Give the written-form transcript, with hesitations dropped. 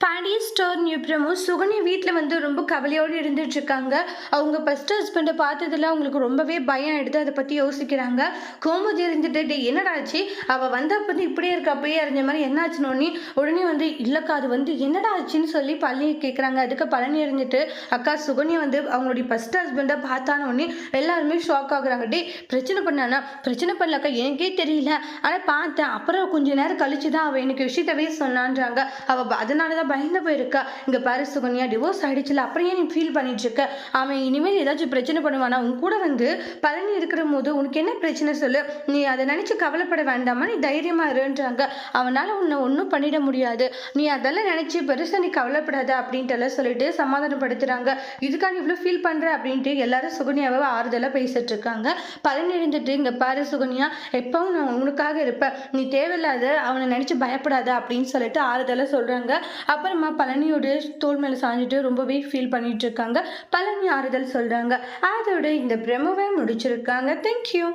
Pandya store நியூப்ரமும் Sukanya வீட்டில் ரொம்ப கவலையோடு இருந்துட்டு இருக்காங்க. அவங்க ஃபர்ஸ்ட் ஹஸ்பண்டை பார்த்ததுல அவங்களுக்கு ரொம்பவே பயம் எடுத்து அதை பற்றி யோசிக்கிறாங்க. கோமதி இருந்துட்டு என்னடா ஆச்சு, அவள் வந்தப்ப இப்படியே இருக்க அப்படியே அறிஞ்ச மாதிரி என்னாச்சுன்னு உடனே இல்லைக்கா அது என்னடா ஆச்சுன்னு சொல்லி பழனி கேட்குறாங்க. அதுக்கு பழனி இருந்துட்டு அக்கா சுகன்யா அவங்களுடைய ஃபர்ஸ்ட் ஹஸ்பண்டை பார்த்தானோடனே எல்லாருமே ஷாக் ஆகுறாங்க. பிரச்சனை பண்ணானா, பிரச்சனை பண்ணலக்கா எனக்கே தெரியல, ஆனால் பார்த்தேன், அப்புறம் கொஞ்ச நேரம் கழிச்சு தான் அவள் எனக்கு விஷயத்தவே சொன்னான்றாங்க. அவள் அதனால தான் பயந்து போயிருக்கா. இங்க பாரு சுகன்யா, டிவோர்ஸ் ஆயிடுச்சுல, அப்புறம் ஏன் நீ ஃபீல் பண்ணிட்டு இருக்க? அவன் இனிமேல் ஏதாச்சும் பிரச்சனை பண்ணுவானா? உன் கூட பழனி இருக்கிற போது உனக்கு என்ன பிரச்சனை சொல்லு, நீ அதை நினைச்சு கவலைப்பட வேண்டாமா, நீ தைரியமா இருன்றாங்க. அவனால உன்னை ஒன்றும் பண்ணிட முடியாது, நீ அதெல்லாம் நினைச்சு பெருசா நீ கவலைப்படாத அப்படின்ட்டு எல்லாம் சொல்லிட்டு சமாதானப்படுத்துறாங்க. இதுக்காக இவ்வளவு ஃபீல் பண்ற அப்படின்ட்டு எல்லாரும் சுகன்யாவை ஆறுதலா பேசிட்டு இருக்காங்க. பழனி இருந்துட்டு இங்க பாரு சுகன்யா, எப்பவும் நான் உனக்காக இருப்பேன், நீ தேவையில்லாத அவனை நினைச்சு பயப்படாத அப்படின்னு சொல்லிட்டு ஆறுதலா சொல்றாங்க. அப்புறமா பழனியோட தோள் மேல சாஞ்சிட்டு ரொம்பவே ஃபீல் பண்ணிட்டு இருக்காங்க. பழனி ஆறுதல் சொல்றாங்க. அதோட இந்த ப்ரோமோவை முடிச்சிருக்காங்க. தேங்க்யூ.